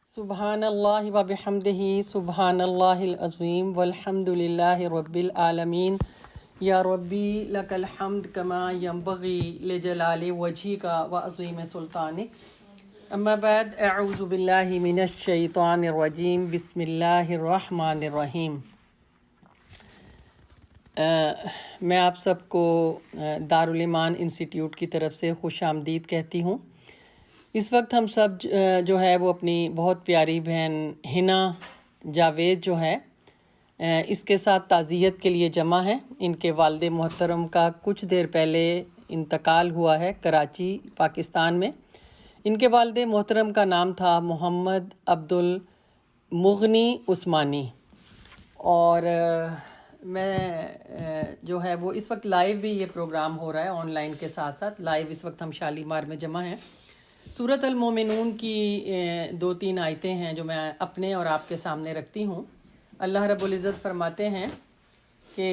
سبحان اللہ و بحمدہ سبحان اللہ العظیم والحمد للہ رب العالمین یا ربی لک الحمد کما ینبغی لجلال وجہک و عظیم سلطانک اما بعد اعوذ باللہ من الشیطان الرجیم بسم اللہ الرحمن الرحیم۔ میں آپ سب کو دارالایمان انسٹیٹیوٹ کی طرف سے خوش آمدید کہتی ہوں۔ اس وقت ہم سب جو ہے وہ اپنی بہت پیاری بہن حنا جاوید جو ہے اس کے ساتھ تعزیت کے لیے جمع ہیں۔ ان کے والد محترم کا کچھ دیر پہلے انتقال ہوا ہے کراچی پاکستان میں۔ ان کے والد محترم کا نام تھا محمد عبدالمغنی عثمانی، اور میں جو ہے وہ اس وقت لائیو بھی یہ پروگرام ہو رہا ہے آن لائن کے ساتھ ساتھ لائیو۔ اس وقت ہم شالیمار میں جمع ہیں۔ سورۃ المومنون کی 2-3 آیتیں ہیں جو میں اپنے اور آپ کے سامنے رکھتی ہوں۔ اللہ رب العزت فرماتے ہیں کہ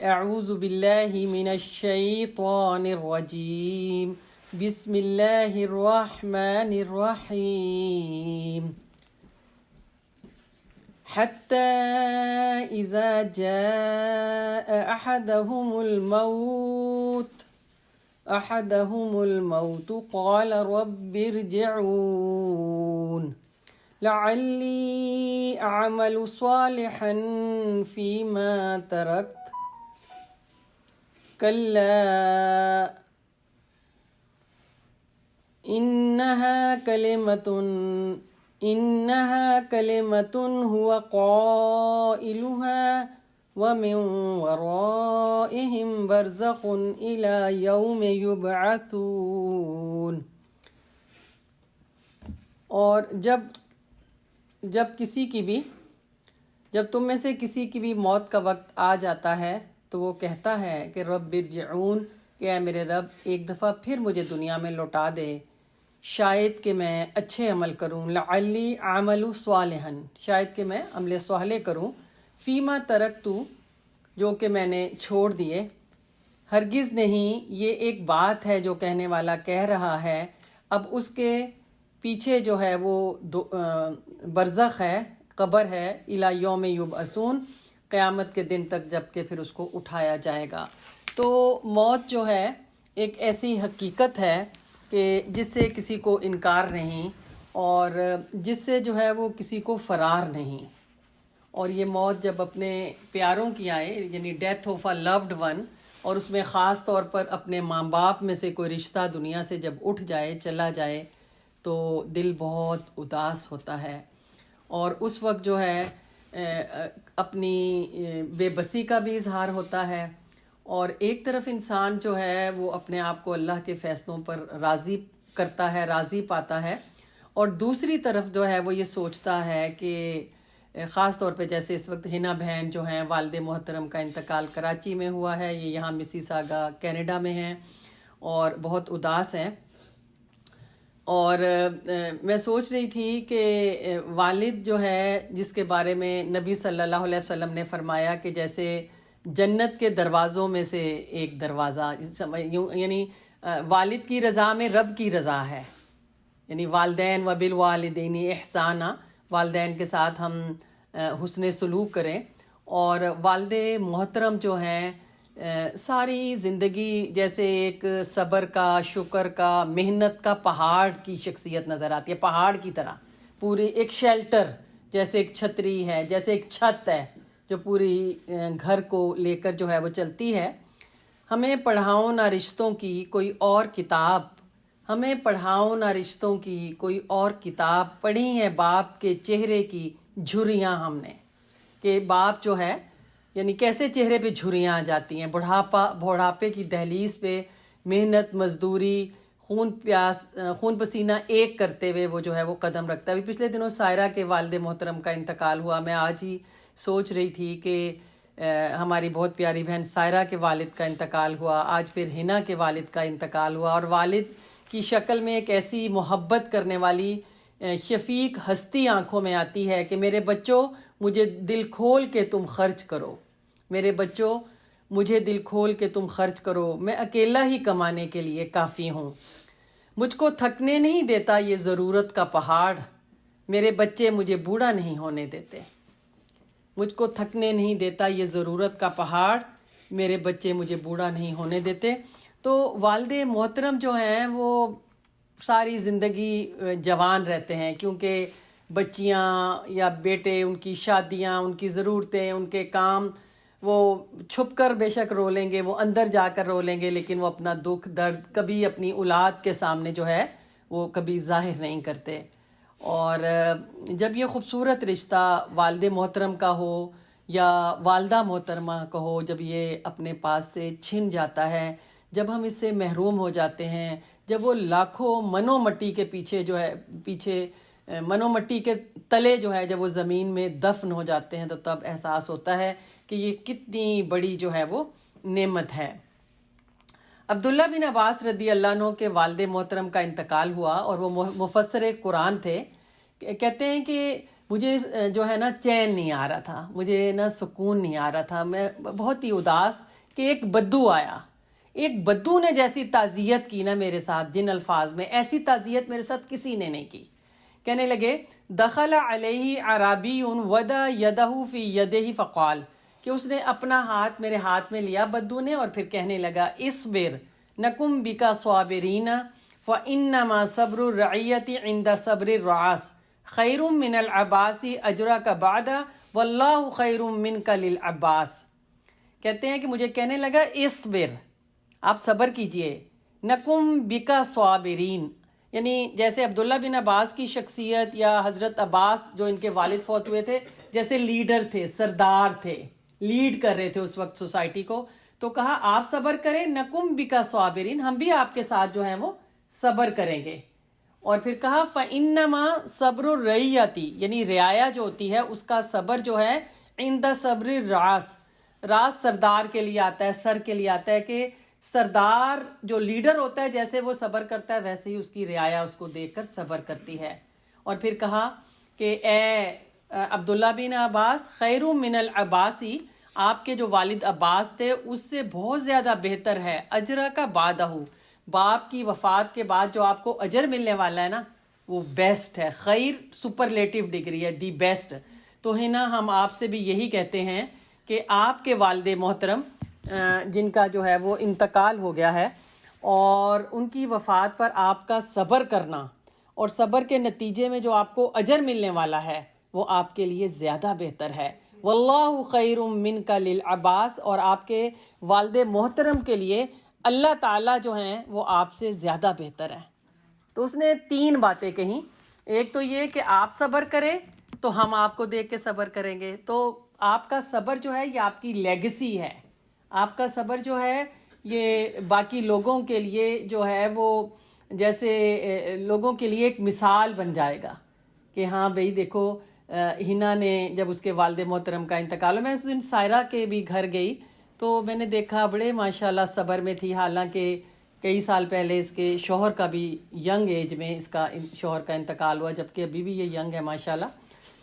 اعوذ باللہ من الشیطان الرجیم بسم اللہ الرحمن الرحیم حتی اذا جاء احدهم الموت قال رب ارجعون لعلی اعمل صالحا فيما تركت كلا إنها كلمة هو قائلها ومن ورائهم برزخ إلى يوم يبعثون۔ اور جب تم میں سے کسی کی بھی موت کا وقت آ جاتا ہے تو وہ کہتا ہے کہ رب ارجعون، کہ اے میرے رب ایک دفعہ پھر مجھے دنیا میں لوٹا دے، شاید کہ میں اچھے عمل کروں، لعلی اعمل صالحا، شاید کہ میں عمل صالح کروں، فیما ترکت، جو کہ میں نے چھوڑ دیے۔ ہرگز نہیں، یہ ایک بات ہے جو کہنے والا کہہ رہا ہے، اب اس کے پیچھے جو ہے وہ برزخ ہے، قبر ہے، الی یوم یبعثون، قیامت کے دن تک، جب کہ پھر اس کو اٹھایا جائے گا۔ تو موت جو ہے ایک ایسی حقیقت ہے کہ جس سے کسی کو انکار نہیں، اور جس سے جو ہے وہ کسی کو فرار نہیں۔ اور یہ موت جب اپنے پیاروں کی آئے، یعنی death of a loved one, اور اس میں خاص طور پر اپنے ماں باپ میں سے کوئی رشتہ دنیا سے جب اٹھ جائے، چلا جائے، تو دل بہت اداس ہوتا ہے، اور اس وقت جو ہے اپنی بے بسی کا بھی اظہار ہوتا ہے، اور ایک طرف انسان جو ہے وہ اپنے آپ کو اللہ کے فیصلوں پر راضی کرتا ہے، راضی پاتا ہے، اور دوسری طرف جو ہے وہ یہ سوچتا ہے کہ خاص طور پہ جیسے اس وقت حنا بہن جو ہیں، والد محترم کا انتقال کراچی میں ہوا ہے، یہ یہاں مسیساگا کینیڈا میں ہیں اور بہت اداس ہیں۔ اور میں سوچ رہی تھی کہ والد جو ہے جس کے بارے میں نبی صلی اللہ علیہ وسلم نے فرمایا کہ جیسے جنت کے دروازوں میں سے ایک دروازہ، یعنی والد کی رضا میں رب کی رضا ہے، یعنی والدین و بالوالدین احسانا، والدین کے ساتھ ہم حسن سلوک کریں، اور والد محترم جو ہیں ساری زندگی جیسے ایک صبر کا، شکر کا، محنت کا پہاڑ کی شخصیت نظر آتی ہے، پہاڑ کی طرح، پوری ایک شیلٹر، جیسے ایک چھتری ہے، جیسے ایک چھت ہے جو پوری گھر کو لے کر جو ہے وہ چلتی ہے۔ ہمیں پڑھاؤ نہ رشتوں کی کوئی اور کتاب، ہمیں پڑھاؤ نہ رشتوں کی کوئی اور کتاب، پڑھی ہیں باپ کے چہرے کی جھریاں ہم نے، کہ باپ جو ہے یعنی کیسے چہرے پہ جھریاں آ جاتی ہیں، بڑھاپے کی دہلیز پہ محنت، مزدوری، خون پسینہ ایک کرتے ہوئے وہ جو ہے وہ قدم رکھتا ہے۔ ابھی پچھلے دنوں سائرہ کے والد محترم کا انتقال ہوا، میں آج ہی سوچ رہی تھی کہ ہماری بہت پیاری بہن سائرہ کے والد کا انتقال ہوا، آج پھر حنا کے والد کا انتقال ہوا، اور والد کی شکل میں ایک ایسی محبت کرنے والی شفیق ہستی آنکھوں میں آتی ہے کہ میرے بچوں مجھے دل کھول کے تم خرچ کرو، میرے بچوں مجھے دل کھول کے تم خرچ کرو، میں اکیلا ہی کمانے کے لیے کافی ہوں، مجھ کو تھکنے نہیں دیتا یہ ضرورت کا پہاڑ، میرے بچے مجھے بوڑھا نہیں ہونے دیتے، مجھ کو تھکنے نہیں دیتا یہ ضرورت کا پہاڑ، میرے بچے مجھے بوڑھا نہیں ہونے دیتے۔ تو والد محترم جو ہیں وہ ساری زندگی جوان رہتے ہیں، کیونکہ بچیاں یا بیٹے، ان کی شادیاں، ان کی ضرورتیں، ان کے کام، وہ چھپ کر بے شک رو لیں گے، وہ اندر جا کر رو لیں گے، لیکن وہ اپنا دکھ درد کبھی اپنی اولاد کے سامنے جو ہے وہ کبھی ظاہر نہیں کرتے۔ اور جب یہ خوبصورت رشتہ والد محترم کا ہو یا والدہ محترمہ کا ہو، جب یہ اپنے پاس سے چھن جاتا ہے، جب ہم اس سے محروم ہو جاتے ہیں، جب وہ لاکھوں منو مٹی کے پیچھے جو ہے منو مٹی کے تلے جو ہے جب وہ زمین میں دفن ہو جاتے ہیں، تو تب احساس ہوتا ہے کہ یہ کتنی بڑی جو ہے وہ نعمت ہے۔ عبداللہ بن عباس رضی اللہ عنہ کے والد محترم کا انتقال ہوا، اور وہ مفسر قرآن تھے۔ کہتے ہیں کہ مجھے جو ہے نا چین نہیں آ رہا تھا، مجھے نا سکون نہیں آ رہا تھا، میں بہت ہی اداس کہ ایک بدو آیا، ایک بدو نے جیسی تعزیت کی نا میرے ساتھ، جن الفاظ میں، ایسی تعزیت میرے ساتھ کسی نے نہیں کی۔ کہنے لگے دخل علیہ عرابی وضع یدہ فی یدہ فقال، کہ اس نے اپنا ہاتھ میرے ہاتھ میں لیا بدو نے، اور پھر کہنے لگا اصبر نکم بک صابرین فانما صبر الرعیت عند صبر الرعاس خیر من العباس اجرک بعد واللہ خیر منک للعباس۔ کہتے ہیں کہ مجھے کہنے لگا اصبر، آپ صبر کیجئے، نکم بکا صابرین، یعنی جیسے عبداللہ بن عباس کی شخصیت یا حضرت عباس جو ان کے والد فوت ہوئے تھے، جیسے لیڈر تھے، سردار تھے، لیڈ کر رہے تھے اس وقت سوسائٹی کو، تو کہا آپ صبر کریں، نکم بکا صابرین، ہم بھی آپ کے ساتھ جو ہیں وہ صبر کریں گے۔ اور پھر کہا فَإِنَّمَا صبر الرعیتی، یعنی رعایا جو ہوتی ہے اس کا صبر جو ہے عند صبر الراس، راس سردار کے لیے آتا ہے، سر کے لیے آتا ہے، کہ سردار جو لیڈر ہوتا ہے جیسے وہ صبر کرتا ہے ویسے ہی اس کی رعایا اس کو دیکھ کر صبر کرتی ہے۔ اور پھر کہا کہ اے عبداللہ بن عباس خیر من العباسی، آپ کے جو والد عباس تھے اس سے بہت زیادہ بہتر ہے اجرا کا بادہ، باپ کی وفات کے بعد جو آپ کو اجر ملنے والا ہے نا وہ بیسٹ ہے، خیر سپرلیٹیو ڈگری ہے، دی بیسٹ۔ تو ہے نا ہم آپ سے بھی یہی کہتے ہیں کہ آپ کے والد محترم جن کا جو ہے وہ انتقال ہو گیا ہے، اور ان کی وفات پر آپ کا صبر کرنا، اور صبر کے نتیجے میں جو آپ کو اجر ملنے والا ہے وہ آپ کے لیے زیادہ بہتر ہے۔ واللہ خیر منک للعباس، اور آپ کے والد محترم کے لیے اللہ تعالیٰ جو ہیں وہ آپ سے زیادہ بہتر ہیں۔ تو اس نے 3 باتیں کہیں، ایک تو یہ کہ آپ صبر کریں تو ہم آپ کو دیکھ کے صبر کریں گے، تو آپ کا صبر جو ہے یہ آپ کی لیگسی ہے، آپ کا صبر جو ہے یہ باقی لوگوں کے لیے جو ہے وہ جیسے لوگوں کے لیے ایک مثال بن جائے گا کہ ہاں بھئی دیکھو ہنا نے جب اس کے والد محترم کا انتقال ہو، میں اس دن سائرہ کے بھی گھر گئی تو میں نے دیکھا بڑے ماشاءاللہ صبر میں تھی، حالانکہ کئی سال پہلے اس کے شوہر کا بھی ینگ ایج میں اس کا شوہر کا انتقال ہوا، جبکہ ابھی بھی یہ ینگ ہے ماشاءاللہ۔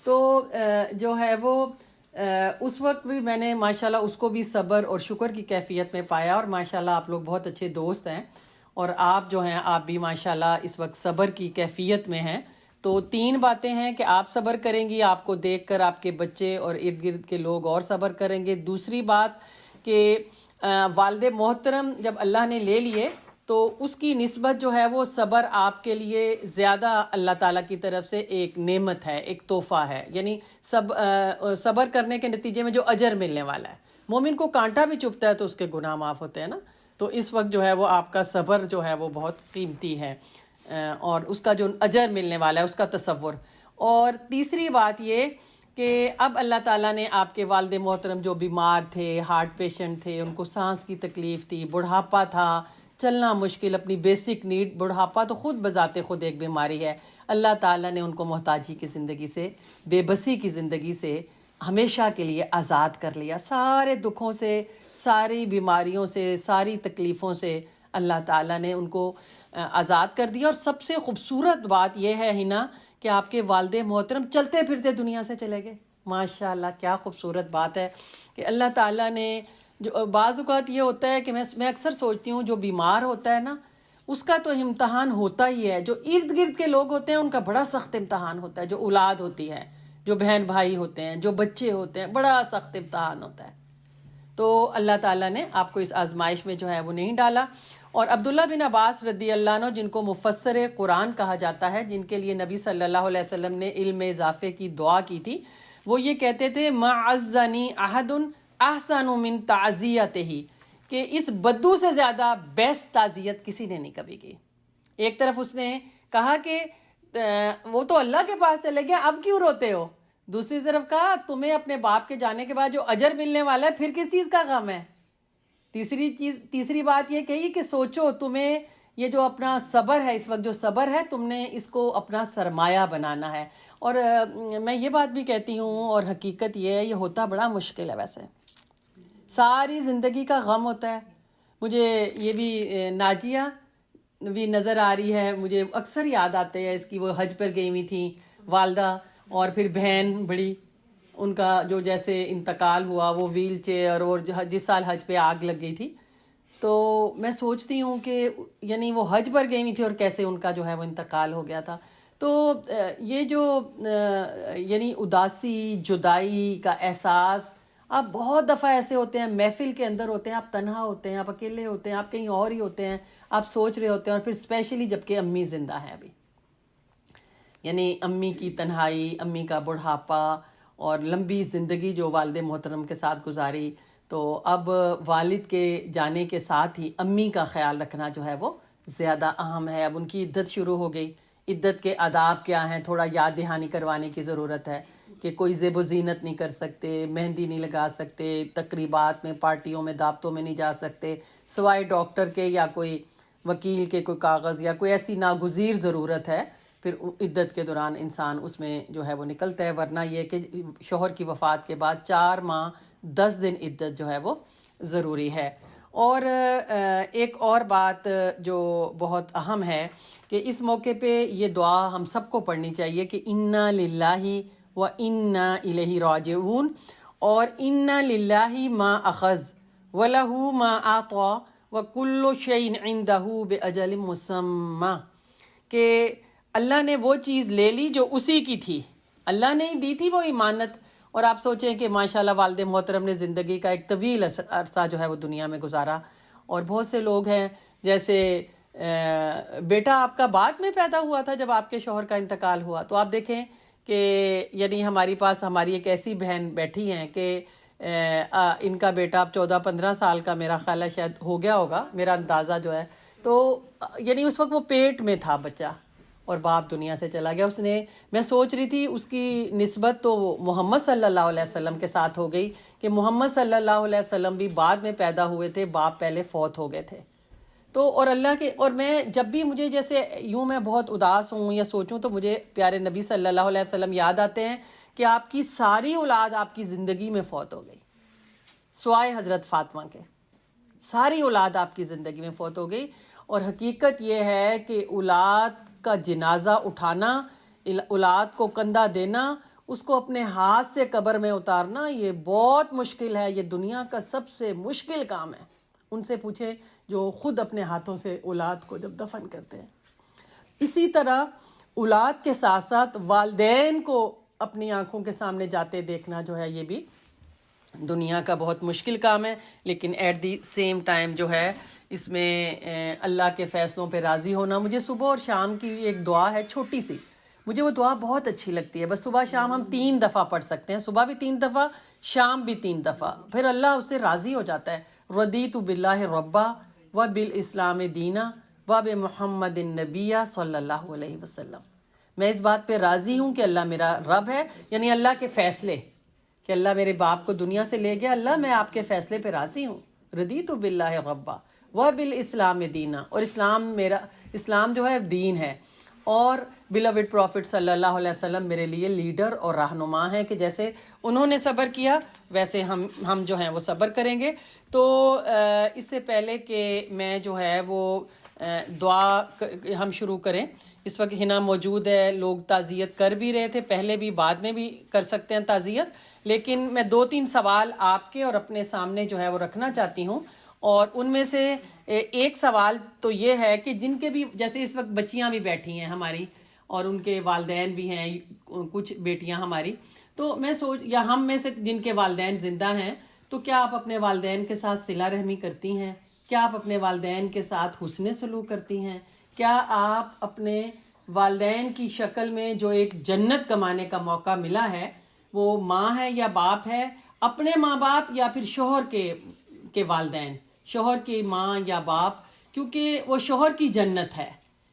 تو جو ہے وہ اس وقت بھی میں نے ماشاءاللہ اس کو بھی صبر اور شکر کی کیفیت میں پایا، اور ماشاءاللہ آپ لوگ بہت اچھے دوست ہیں، اور آپ جو ہیں آپ بھی ماشاءاللہ اس وقت صبر کی کیفیت میں ہیں۔ تو 3 باتیں ہیں کہ آپ صبر کریں گی، آپ کو دیکھ کر آپ کے بچے اور ارد گرد کے لوگ اور صبر کریں گے۔ دوسری بات کہ والد محترم جب اللہ نے لے لیے تو اس کی نسبت جو ہے وہ صبر آپ کے لیے زیادہ اللہ تعالیٰ کی طرف سے ایک نعمت ہے، ایک تحفہ ہے، یعنی صبر کرنے کے نتیجے میں جو اجر ملنے والا ہے۔ مومن کو کانٹا بھی چبھتا ہے تو اس کے گناہ معاف ہوتے ہیں نا، تو اس وقت جو ہے وہ آپ کا صبر جو ہے وہ بہت قیمتی ہے، اور اس کا جو اجر ملنے والا ہے اس کا تصور۔ اور تیسری بات یہ کہ اب اللہ تعالیٰ نے آپ کے والد محترم جو بیمار تھے، ہارٹ پیشنٹ تھے، ان کو سانس کی تکلیف تھی، بڑھاپا تھا، چلنا مشکل، اپنی بیسک نیڈ، بڑھاپا تو خود بذات خود ایک بیماری ہے، اللہ تعالیٰ نے ان کو محتاجی کی زندگی سے، بے بسی کی زندگی سے ہمیشہ کے لیے آزاد کر لیا، سارے دکھوں سے، ساری بیماریوں سے، ساری تکلیفوں سے اللہ تعالیٰ نے ان کو آزاد کر دیا۔ اور سب سے خوبصورت بات یہ ہے ہنا کہ آپ کے والد محترم چلتے پھرتے دنیا سے چلے گئے، ماشاءاللہ کیا خوبصورت بات ہے کہ اللہ تعالیٰ نے جو بعض اوقات یہ ہوتا ہے کہ میں اکثر سوچتی ہوں جو بیمار ہوتا ہے نا اس کا تو امتحان ہوتا ہی ہے. جو ارد گرد کے لوگ ہوتے ہیں ان کا بڑا سخت امتحان ہوتا ہے. جو اولاد ہوتی ہے، جو بہن بھائی ہوتے ہیں، جو بچے ہوتے ہیں، بڑا سخت امتحان ہوتا ہے. تو اللہ تعالیٰ نے آپ کو اس آزمائش میں جو ہے وہ نہیں ڈالا. اور عبداللہ بن عباس رضی اللہ عنہ، جن کو مفسر قرآن کہا جاتا ہے، جن کے لیے نبی صلی اللہ علیہ وسلم نے علم اضافے کی دعا کی تھی، وہ یہ کہتے تھے ما عزنی احد احسن من تعزیتہ، کہ اس بدو سے زیادہ بیسٹ تعزیت کسی نے نہیں کبھی کی. ایک طرف اس نے کہا کہ وہ تو اللہ کے پاس چلے گیا، اب کیوں روتے ہو؟ دوسری طرف کہا تمہیں اپنے باپ کے جانے کے بعد جو اجر ملنے والا ہے پھر کس چیز کا غم ہے؟ تیسری بات یہ کہی کہ سوچو تمہیں یہ جو اپنا صبر ہے، اس وقت جو صبر ہے تم نے اس کو اپنا سرمایہ بنانا ہے. اور میں یہ بات بھی کہتی ہوں، اور حقیقت یہ ہے، یہ ہوتا بڑا مشکل ہے. ویسے ساری زندگی کا غم ہوتا ہے. مجھے یہ بھی ناجیہ بھی نظر آ رہی ہے، مجھے اکثر یاد آتے ہیں اس کی. وہ حج پر گئی ہوئی تھیں والدہ، اور پھر بہن بڑی، ان کا جو جیسے انتقال ہوا، وہ ویل چیئر، اور جس سال حج پہ آگ لگ گئی تھی. تو میں سوچتی ہوں کہ یعنی وہ حج پر گئی ہوئی تھی اور کیسے ان کا جو ہے وہ انتقال ہو گیا تھا. تو یہ جو یعنی اداسی، جدائی کا احساس، آپ بہت دفعہ ایسے ہوتے ہیں محفل کے اندر ہوتے ہیں، آپ تنہا ہوتے ہیں، آپ اکیلے ہوتے ہیں، آپ کہیں اور ہی ہوتے ہیں، آپ سوچ رہے ہوتے ہیں. اور پھر اسپیشلی جب کہ امی زندہ ہیں ابھی، یعنی امی کی تنہائی، امی کا بڑھاپا، اور لمبی زندگی جو والد محترم کے ساتھ گزاری، تو اب والد کے جانے کے ساتھ ہی امی کا خیال رکھنا جو ہے وہ زیادہ اہم ہے. اب ان کی عدت شروع ہو گئی. عدت کے آداب کیا ہیں، تھوڑا یاد دہانی کروانے کی ضرورت ہے کہ کوئی زیب و زینت نہیں کر سکتے، مہندی نہیں لگا سکتے، تقریبات میں، پارٹیوں میں، دعوتوں میں نہیں جا سکتے سوائے ڈاکٹر کے یا کوئی وکیل کے کوئی کاغذ یا کوئی ایسی ناگزیر ضرورت ہے. پھر عدت کے دوران انسان اس میں جو ہے وہ نکلتا ہے. ورنہ یہ کہ شوہر کی وفات کے بعد 4 ماہ 10 دن عدت جو ہے وہ ضروری ہے. اور ایک اور بات جو بہت اہم ہے کہ اس موقع پہ یہ دعا ہم سب کو پڑھنی چاہیے کہ انا للہ و انا الیہ راجعون، اور انا للہ ما اخذ ولہ ما اعطی وکل شیء عندہ باجل مسمی، کہ اللہ نے وہ چیز لے لی جو اسی کی تھی، اللہ نے ہی دی تھی وہ امانت. اور آپ سوچیں کہ ماشاءاللہ والد محترم نے زندگی کا ایک طویل عرصہ جو ہے وہ دنیا میں گزارا. اور بہت سے لوگ ہیں جیسے بیٹا آپ کا بعد میں پیدا ہوا تھا جب آپ کے شوہر کا انتقال ہوا. تو آپ دیکھیں کہ یعنی ہماری پاس ہماری ایک ایسی بہن بیٹھی ہیں کہ ان کا بیٹا اب 14-15 سال کا میرا خیال ہے شاید ہو گیا ہوگا، میرا اندازہ جو ہے. تو یعنی اس وقت وہ پیٹ میں تھا بچہ اور باپ دنیا سے چلا گیا. اس نے، میں سوچ رہی تھی اس کی نسبت تو محمد صلی اللہ علیہ وسلم کے ساتھ ہو گئی کہ محمد صلی اللہ علیہ وسلم بھی بعد میں پیدا ہوئے تھے، باپ پہلے فوت ہو گئے تھے. تو اور اللہ کے، اور میں جب بھی مجھے جیسے یوں میں بہت اداس ہوں یا سوچوں تو مجھے پیارے نبی صلی اللہ علیہ وسلم یاد آتے ہیں کہ آپ کی ساری اولاد آپ کی زندگی میں فوت ہو گئی، سوائے حضرت فاطمہ کے. ساری اولاد آپ کی زندگی میں فوت ہو گئی. اور حقیقت یہ ہے کہ اولاد کا جنازہ اٹھانا، اولاد کو کندھا دینا، اس کو اپنے ہاتھ سے قبر میں اتارنا، یہ بہت مشکل ہے. یہ دنیا کا سب سے مشکل کام ہے. ان سے پوچھے جو خود اپنے ہاتھوں سے اولاد کو جب دفن کرتے ہیں. اسی طرح اولاد کے ساتھ ساتھ والدین کو اپنی آنکھوں کے سامنے جاتے دیکھنا جو ہے یہ بھی دنیا کا بہت مشکل کام ہے. لیکن ایٹ دی سیم ٹائم جو ہے اس میں اللہ کے فیصلوں پہ راضی ہونا. مجھے صبح اور شام کی ایک دعا ہے چھوٹی سی، مجھے وہ دعا بہت اچھی لگتی ہے. بس صبح شام ہم 3 دفعہ پڑھ سکتے ہیں، صبح بھی 3 دفعہ، شام بھی 3 دفعہ. پھر اللہ اس سے راضی ہو جاتا ہے. رضیت باللہ ربا و بالاسلام دینا و بمحمد النبی صلی اللہ علیہ وسلم. میں اس بات پہ راضی ہوں کہ اللہ میرا رب ہے، یعنی اللہ کے فیصلے، کہ اللہ میرے باپ کو دنیا سے لے گیا، اللہ میں آپ کے فیصلے پہ راضی ہوں. رضیت باللہ ربا و بالاسلام دینا، اور اسلام جو ہے دین ہے. اور بیلوڈ پروفٹ صلی اللہ علیہ وسلم میرے لیے لیڈر اور رہنما ہیں کہ جیسے انہوں نے صبر کیا ویسے ہم جو ہیں وہ صبر کریں گے. تو اس سے پہلے کہ میں جو ہے وہ دعا ہم شروع کریں، اس وقت ہنا موجود ہے، لوگ تعزیت کر بھی رہے تھے پہلے بھی، بعد میں بھی کر سکتے ہیں تعزیت. لیکن میں 2-3 سوال آپ کے اور اپنے سامنے جو ہے وہ رکھنا چاہتی ہوں. اور ان میں سے ایک سوال تو یہ ہے کہ جن کے بھی جیسے اس وقت بچیاں بھی بیٹھی ہیں ہماری اور ان کے والدین بھی ہیں کچھ بیٹیاں ہماری، تو میں یا ہم میں سے جن کے والدین زندہ ہیں، تو کیا آپ اپنے والدین کے ساتھ صلہ رحمی کرتی ہیں؟ کیا آپ اپنے والدین کے ساتھ حسن سلوک کرتی ہیں؟ کیا آپ اپنے والدین کی شکل میں جو ایک جنت کمانے کا موقع ملا ہے، وہ ماں ہے یا باپ ہے، اپنے ماں باپ یا پھر شوہر کے والدین، شوہر کی ماں یا باپ، کیونکہ وہ شوہر کی جنت ہے.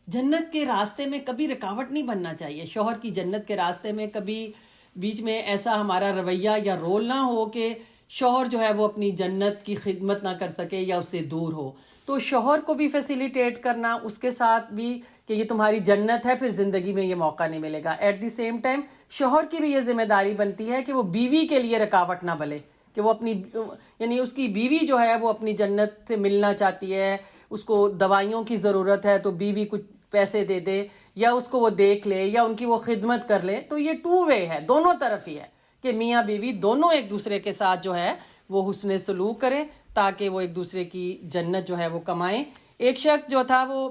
جنت کے راستے میں کبھی رکاوٹ نہیں بننا چاہیے. شوہر کی جنت کے راستے میں کبھی بیچ میں ایسا ہمارا رویہ یا رول نہ ہو کہ شوہر جو ہے وہ اپنی جنت کی خدمت نہ کر سکے یا اس سے دور ہو. تو شوہر کو بھی فیسیلیٹیٹ کرنا، اس کے ساتھ بھی کہ یہ تمہاری جنت ہے، پھر زندگی میں یہ موقع نہیں ملے گا. ایٹ دی سیم ٹائم شوہر کی بھی یہ ذمہ داری بنتی ہے کہ وہ بیوی کے لیے رکاوٹ نہ بنے، کہ وہ اپنی یعنی اس کی بیوی جو ہے وہ اپنی جنت سے ملنا چاہتی ہے، اس کو دوائیوں کی ضرورت ہے تو بیوی کچھ پیسے دے دے یا اس کو وہ دیکھ لے یا ان کی وہ خدمت کر لے. تو یہ ٹو وے ہے، دونوں طرف ہی ہے کہ میاں بیوی دونوں ایک دوسرے کے ساتھ جو ہے وہ حسن سلوک کریں تاکہ وہ ایک دوسرے کی جنت جو ہے وہ کمائیں. ایک شخص جو تھا وہ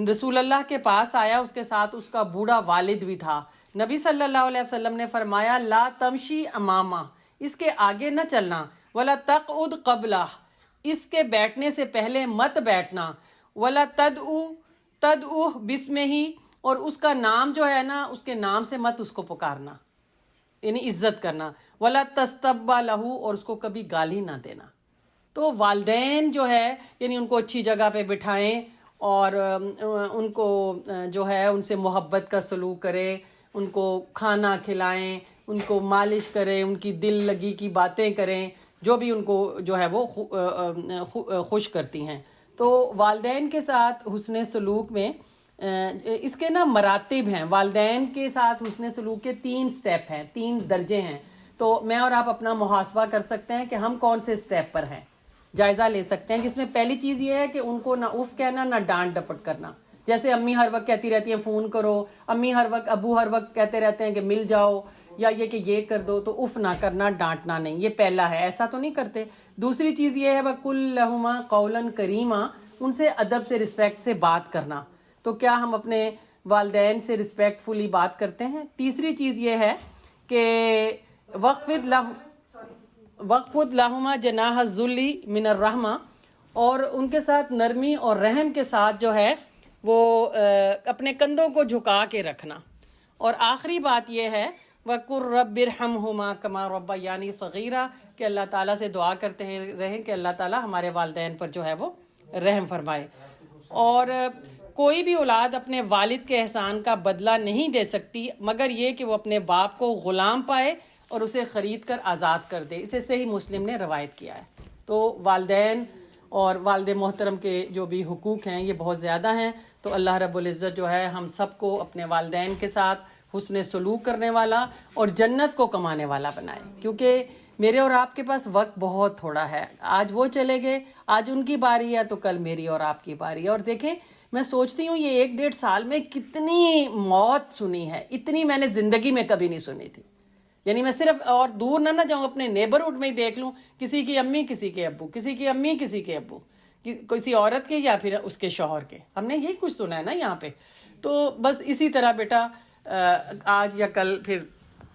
رسول اللہ کے پاس آیا، اس کے ساتھ اس کا بوڑھا والد بھی تھا. نبی صلی اللہ علیہ وسلم نے فرمایا لا تمشی امامہ، اس کے آگے نہ چلنا، ولا تقعد قبلہ، اس کے بیٹھنے سے پہلے مت بیٹھنا، ولا تدعو بسمہ، اور اس کا نام جو ہے نا اس کے نام سے مت اس کو پکارنا، یعنی عزت کرنا، ولا تستبا لہو، اور اس کو کبھی گالی نہ دینا. تو والدین جو ہے یعنی ان کو اچھی جگہ پہ بٹھائیں اور ان کو جو ہے ان سے محبت کا سلوک کرے، ان کو کھانا کھلائیں، ان کو مالش کریں، ان کی دل لگی کی باتیں کریں جو بھی ان کو جو ہے وہ خوش کرتی ہیں. تو والدین کے ساتھ حسن سلوک میں اس کے نا مراتب ہیں. والدین کے ساتھ حسن سلوک کے 3 سٹیپ ہیں، 3 درجے ہیں. تو میں اور آپ اپنا محاسبہ کر سکتے ہیں کہ ہم کون سے سٹیپ پر ہیں، جائزہ لے سکتے ہیں. جس میں پہلی چیز یہ ہے کہ ان کو نہ اف کہنا نہ ڈانٹ ڈپٹ کرنا. جیسے امی ہر وقت کہتی رہتی ہیں فون کرو، امی ہر وقت ابو ہر وقت کہتے رہتے ہیں کہ مل جاؤ یا یہ کہ یہ کر دو، تو اف نہ کرنا، ڈانٹنا نہیں. یہ پہلا ہے، ایسا تو نہیں کرتے. دوسری چیز یہ ہے وَقُلْ لَهُمَا قَوْلًا كَرِيمًا، ان سے ادب سے رسپیکٹ سے بات کرنا. تو کیا ہم اپنے والدین سے رسپیکٹ فلی بات کرتے ہیں؟ تیسری چیز یہ ہے کہ وَخْفِضْ لَهُمَا جَنَاحَ الذُّلِّ مِنَ الرَّحْمَةِ، اور ان کے ساتھ نرمی اور رحم کے ساتھ جو ہے وہ اپنے کندھوں کو جھکا کے رکھنا. اور آخری بات یہ ہے وَقُلْ رَبِّ ارْحَمْهُمَا كَمَا رَبَّيَانِي صَغِيرًا، کہ اللہ تعالیٰ سے دعا کرتے رہیں کہ اللہ تعالیٰ ہمارے والدین پر جو ہے وہ رحم فرمائے. اور کوئی بھی اولاد اپنے والد کے احسان کا بدلہ نہیں دے سکتی مگر یہ کہ وہ اپنے باپ کو غلام پائے اور اسے خرید کر آزاد کر دے. اسے صحیح مسلم نے روایت کیا ہے. تو والدین اور والد محترم کے جو بھی حقوق ہیں یہ بہت زیادہ ہیں. تو اللہ رب العزت جو ہے ہم سب کو اپنے والدین کے ساتھ حسن سلوک کرنے والا اور جنت کو کمانے والا بنائے. کیونکہ میرے اور آپ کے پاس وقت بہت تھوڑا ہے. آج وہ چلے گئے، آج ان کی باری ہے تو کل میری اور آپ کی باری ہے. اور دیکھیں میں سوچتی ہوں یہ 1-1.5 سال میں کتنی موت سنی ہے، اتنی میں نے زندگی میں کبھی نہیں سنی تھی. یعنی میں صرف اور دور نہ جاؤں، اپنے نیبرہڈ میں ہی دیکھ لوں، کسی کی امی کسی کے ابو، کسی کی امی کسی کے ابو، کسی عورت کے یا پھر اس کے شوہر کے. ہم نے یہی کچھ سنا ہے نا یہاں پہ. تو بس اسی طرح بیٹا آج یا کل پھر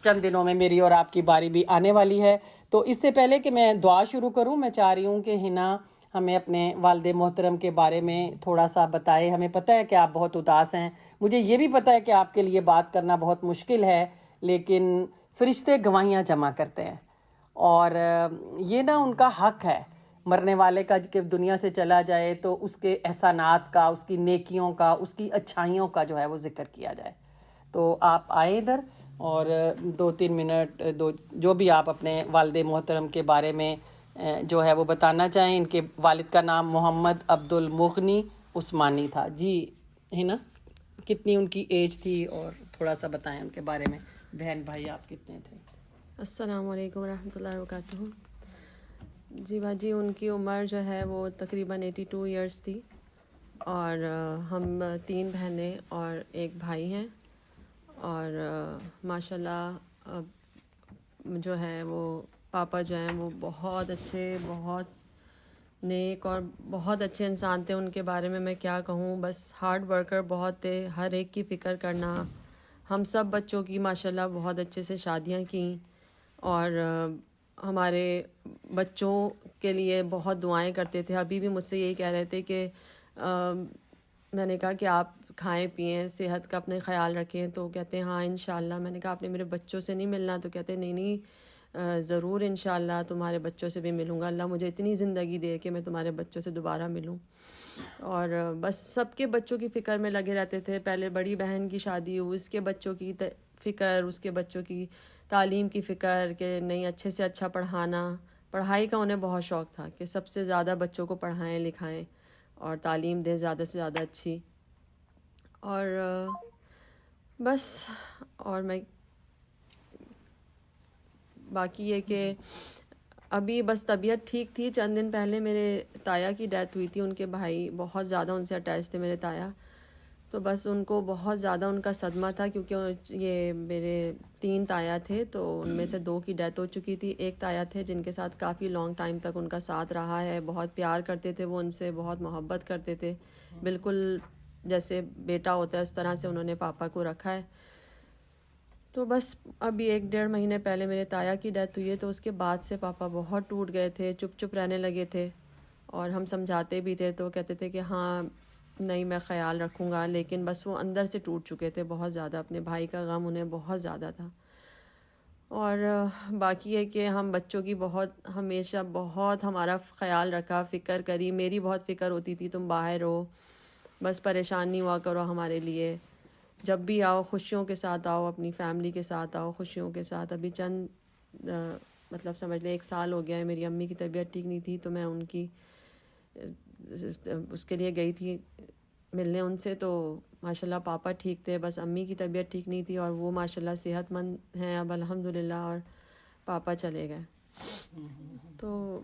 چند دنوں میں میری اور آپ کی باری بھی آنے والی ہے. تو اس سے پہلے کہ میں دعا شروع کروں، میں چاہ رہی ہوں کہ ہنا ہمیں اپنے والد محترم کے بارے میں تھوڑا سا بتائے. ہمیں پتہ ہے کہ آپ بہت اداس ہیں، مجھے یہ بھی پتہ ہے کہ آپ کے لیے بات کرنا بہت مشکل ہے، لیکن فرشتے گواہیاں جمع کرتے ہیں اور یہ نا ان کا حق ہے مرنے والے کا کہ دنیا سے چلا جائے تو اس کے احسانات کا، اس کی نیکیوں کا، اس کی اچھائیوں کا جو ہے وہ ذکر کیا جائے. تو آپ آئے ادھر اور 2-3 منٹ جو بھی آپ اپنے والد محترم کے بارے میں جو ہے وہ بتانا چاہیں. ان کے والد کا نام محمد عبد المغنی عثمانی تھا. جی ہے نا، کتنی ان کی ایج تھی اور تھوڑا سا بتائیں ان کے بارے میں. بہن بھائی آپ کتنے تھے؟ السلام علیکم ورحمۃ اللہ وبرکاتہ. جی باجی ان کی عمر جو ہے وہ تقریباً 82 ایئرس تھی اور ہم 3 بہنیں اور 1 بھائی ہیں. اور ماشاء اللہ جو ہے وہ پاپا جو ہیں وہ بہت اچھے، بہت نیک اور بہت اچھے انسان تھے. ان کے بارے میں کیا کہوں, بس ہارڈ ورکر بہت تھے, ہر ایک کی فکر کرنا. ہم سب بچوں کی ماشاءاللہ بہت اچھے سے شادیاں کیں, اور ہمارے بچوں کے لیے بہت دعائیں کرتے تھے. ابھی بھی مجھ سے یہی کہہ رہے تھے کہ میں نے کہا کہ آپ کھائیں پئیں, صحت کا اپنے خیال رکھیں. تو کہتے ہیں ہاں انشاءاللہ. میں نے کہا آپ نے میرے بچوں سے نہیں ملنا؟ تو کہتے ہیں نہیں ضرور انشاءاللہ تمہارے بچوں سے بھی ملوں گا. اللہ مجھے اتنی زندگی دے کہ میں تمہارے بچوں سے دوبارہ ملوں. اور بس سب کے بچوں کی فکر میں لگے رہتے تھے. پہلے بڑی بہن کی شادی ہوئی, اس کے بچوں کی فکر, اس کے بچوں کی تعلیم کی فکر کہ نہیں اچھے سے اچھا پڑھانا. پڑھائی کا انہیں بہت شوق تھا کہ سب سے زیادہ بچوں کو پڑھائیں لکھائیں اور تعلیم دیں زیادہ سے زیادہ اچھی. اور بس, اور میں باقی یہ کہ ابھی بس طبیعت ٹھیک تھی. چند دن پہلے میرے تایا کی ڈیتھ ہوئی تھی. ان کے بھائی بہت زیادہ ان سے اٹیچ تھے میرے تایا, تو بس ان کو بہت زیادہ ان کا صدمہ تھا, کیونکہ یہ میرے 3 تایا تھے تو ان میں سے 2 کی ڈیتھ ہو چکی تھی. ایک تایا تھے جن کے ساتھ کافی لانگ ٹائم تک ان کا ساتھ رہا ہے, بہت پیار کرتے تھے وہ ان سے, بہت محبت کرتے تھے, بالکل جیسے بیٹا ہوتا ہے اس طرح سے انہوں نے پاپا کو رکھا ہے. تو بس ابھی 1-1.5 مہینے پہلے میرے تایا کی ڈیتھ ہوئی ہے, تو اس کے بعد سے پاپا بہت ٹوٹ گئے تھے, چپ چپ رہنے لگے تھے. اور ہم سمجھاتے بھی تھے تو کہتے تھے کہ ہاں نہیں میں خیال رکھوں گا, لیکن بس وہ اندر سے ٹوٹ چکے تھے بہت زیادہ. اپنے بھائی کا غم انہیں بہت زیادہ تھا. اور باقی ہے کہ ہم بچوں کی بہت ہمیشہ بہت ہمارا خیال رکھا, فکر کری. میری بہت فکر ہوتی تھی تم باہر ہو, بس پریشان نہیں ہوا کرو ہمارے لیے. جب بھی آؤ خوشیوں کے ساتھ آؤ, اپنی فیملی کے ساتھ آؤ خوشیوں کے ساتھ. ابھی چند مطلب سمجھ لیں 1 سال ہو گیا ہے, میری امی کی طبیعت ٹھیک نہیں تھی تو میں ان کی اس کے لیے گئی تھی ملنے ان سے. تو ماشاءاللہ پاپا ٹھیک تھے, بس امی کی طبیعت ٹھیک نہیں تھی, اور وہ ماشاءاللہ صحت مند ہیں اب الحمدللہ, اور پاپا چلے گئے. تو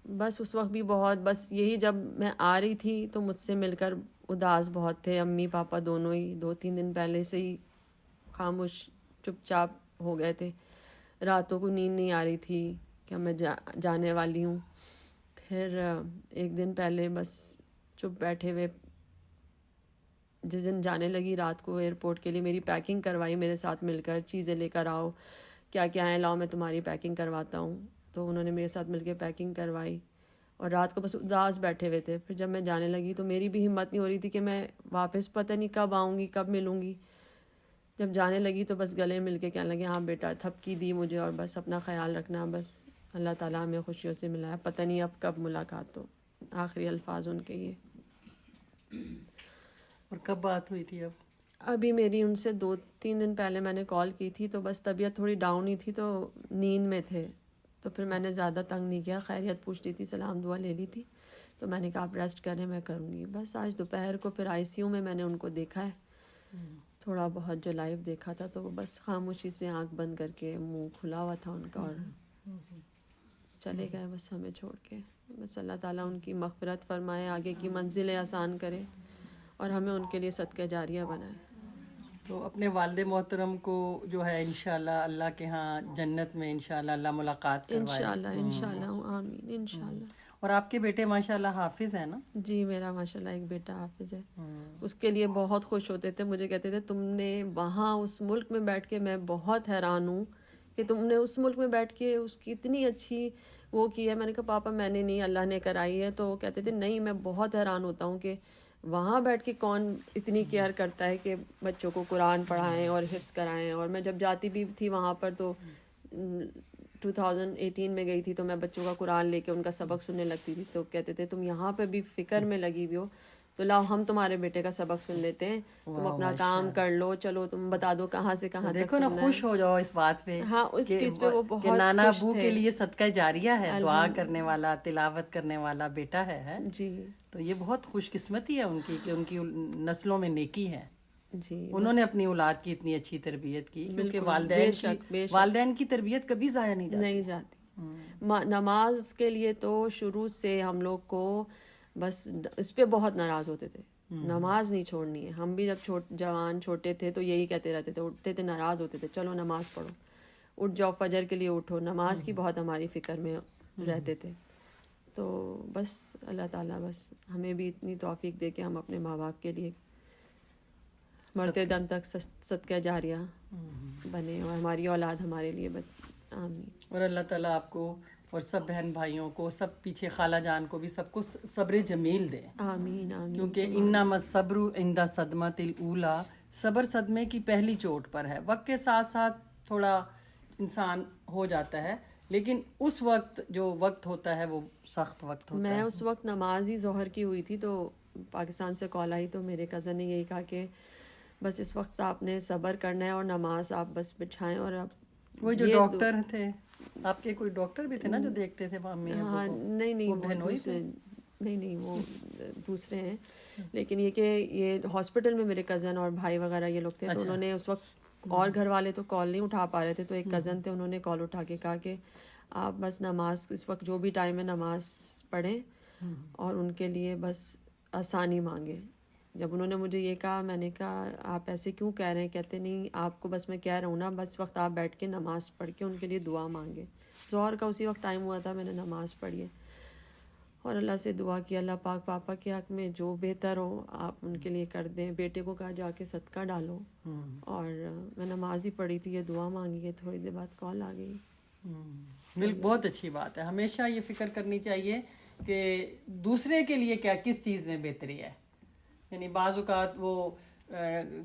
بس اس وقت بھی بہت, بس یہی جب میں آ رہی تھی تو مجھ سے مل کر اداس بہت تھے امی پاپا دونوں ہی. 2-3 دن پہلے سے ہی خاموش چپ چاپ ہو گئے تھے. راتوں کو نیند نہیں آ رہی تھی کہ میں جانے والی ہوں. پھر 1 دن پہلے بس چپ بیٹھے ہوئے, جس دن جانے لگی رات کو ایئرپورٹ کے لیے, میری پیکنگ کروائی میرے ساتھ مل کر, چیزیں لے کر آؤ, کیا کیا ہیں لاؤ میں تمہاری پیکنگ کرواتا ہوں. تو انہوں نے میرے ساتھ مل کے پیکنگ کروائی, اور رات کو بس اداس بیٹھے ہوئے تھے. پھر جب میں جانے لگی تو میری بھی ہمت نہیں ہو رہی تھی کہ میں واپس پتہ نہیں کب آؤں گی کب ملوں گی. جب جانے لگی تو بس گلے مل کے کہنے لگے ہاں بیٹا تھپکی دی مجھے, اور بس اپنا خیال رکھنا, بس اللہ تعالیٰ ہمیں خوشیوں سے ملایا, پتہ نہیں اب کب ملاقات ہو. آخری الفاظ ان کے یہ. اور کب بات ہوئی تھی؟ ابھی میری ان سے 2-3 دن پہلے میں نے کال کی تھی, تو بس طبیعت تھوڑی ڈاؤن ہی تھی تو نیند میں تھے, تو پھر میں نے زیادہ تنگ نہیں کیا, خیریت پوچھ لی تھی, سلام دعا لے لی تھی. تو میں نے کہا آپ ریسٹ کریں میں کروں گی. بس آج دوپہر کو پھر ICU میں نے ان کو دیکھا ہے, تھوڑا بہت جو لائیو دیکھا تھا, تو وہ بس خاموشی سے آنکھ بند کر کے منہ کھلا ہوا تھا ان کا, اور چلے گئے بس ہمیں چھوڑ کے. بس اللہ تعالیٰ ان کی مغفرت فرمائے, آگے کی منزلیں آسان کرے, اور ہمیں ان کے لیے صدقہ جاریہ بنائے. تو اپنے والد محترم کو جو ہے انشاءاللہ اللہ کے ہاں جنت میں انشاءاللہ اللہ ملاقات کروائے. انشاءاللہ آمین انشاءاللہ. اور آپ کے بیٹے ماشاءاللہ حافظ ہیں نا؟ جی میرا ماشاءاللہ ایک بیٹا حافظ ہے. اس کے لیے بہت خوش ہوتے تھے, مجھے کہتے تھے تم نے وہاں اس ملک میں بیٹھ کے, میں بہت حیران ہوں کہ تم نے اس ملک میں بیٹھ کے اس کی اتنی اچھی وہ کی ہے. میں نے کہا پاپا میں نے نہیں, اللہ نے کرائی ہے. تو کہتے تھے نہیں میں بہت حیران ہوتا ہوں کہ وہاں بیٹھ کے کون اتنی کیئر کرتا ہے کہ بچوں کو قرآن پڑھائیں اور حفظ کرائیں. اور میں جب جاتی بھی تھی وہاں پر تو 2018 میں گئی تھی, تو میں بچوں کا قرآن لے کے ان کا سبق سننے لگتی تھی. تو کہتے تھے تم یہاں پہ بھی فکر میں لگی ہوئی ہو, تو لاؤ ہم تمہارے بیٹے کا سبق سن لیتے ہیں, تم اپنا کام کر لو, چلو تم بتا دو کہاں سے کہاں تک. دیکھو نا خوش ہو جاؤ اس بات پہ. ہاں اس چیز پہ وہ بہت نانا ابو کے لیے صدقہ جاریہ ہے, دعا کرنے والا تلاوت کرنے والا بیٹا ہے. جی تو یہ بہت خوش قسمتی ہے ان کی کہ ان کی نسلوں میں نیکی ہے. جی انہوں نے اپنی اولاد کی اتنی اچھی تربیت کی, کیونکہ والدین کی تربیت کبھی ضائع نہیں جاتی. نماز کے لیے تو شروع سے ہم لوگ کو بس اس پہ بہت ناراض ہوتے تھے, نماز نہیں چھوڑنی ہے. ہم بھی جب جوان چھوٹے تھے تو یہی کہتے رہتے تھے, اٹھتے تھے ناراض ہوتے تھے, چلو نماز پڑھو, اٹھ جاؤ فجر کے لیے اٹھو, نماز کی بہت ہماری فکر میں رہتے تھے. تو بس اللہ تعالیٰ بس ہمیں بھی اتنی توفیق دے کہ ہم اپنے ماں باپ کے لیے مرتے دم تک صدقہ جاریہ بنے اور ہماری اولاد ہمارے لیے آمین. اور اللہ تعالیٰ آپ کو اور سب بہن بھائیوں کو، سب پیچھے خالہ جان کو بھی، سب کو صبر جمیل دے. آمین آمین. کیونکہ انما الصبر عند صدمۃ الاولی، صبر صدمے کی پہلی چوٹ پر ہے. وقت کے ساتھ ساتھ تھوڑا انسان ہو جاتا ہے، لیکن اس وقت جو وقت ہوتا ہے وہ سخت وقت ہوتا ہے. میں اس وقت نماز ہی ظہر کی ہوئی تھی تو پاکستان سے کال آئی تو میرے کزن نے یہی کہا کہ بس اس وقت آپ نے صبر کرنا ہے اور نماز آپ بس بٹھائیں. اور اب وہ جو ڈاکٹر تھے آپ کے، کوئی ڈاکٹر بھی تھے نا جو دیکھتے تھے امی ابو کو؟ ہاں نہیں وہ دوسرے ہیں. لیکن یہ کہ یہ ہاسپٹل میں میرے کزن اور بھائی وغیرہ یہ لوگ تھے تو انہوں نے اس وقت، اور گھر والے تو کال نہیں اٹھا پا رہے تھے، تو ایک کزن تھے انہوں نے کال اٹھا کے کہا کہ آپ بس نماز اس وقت جو بھی ٹائم ہے نماز پڑھیں اور ان کے لیے بس آسانی مانگیں. جب انہوں نے مجھے یہ کہا میں نے کہا آپ ایسے کیوں کہہ رہے ہیں؟ کہتے نہیں آپ کو بس میں کہہ رہا ہوں نا، بس وقت آپ بیٹھ کے نماز پڑھ کے ان کے لیے دعا مانگیں. ظہر کا اسی وقت ٹائم ہوا تھا، میں نے نماز پڑھی ہے اور اللہ سے دعا کی اللہ پاک پاپا کے حق میں جو بہتر ہو آپ ان کے لیے کر دیں. بیٹے کو کہا جا کے صدقہ ڈالو. اور میں نماز ہی پڑھی تھی، یہ دعا مانگی ہے، تھوڑی دیر بعد کال آ گئی. بالکل بہت اچھی بات ہے. ہمیشہ یہ فکر کرنی چاہیے کہ دوسرے کے لیے کیا، کس چیز میں بہتری ہے. یعنی بعض اوقات وہ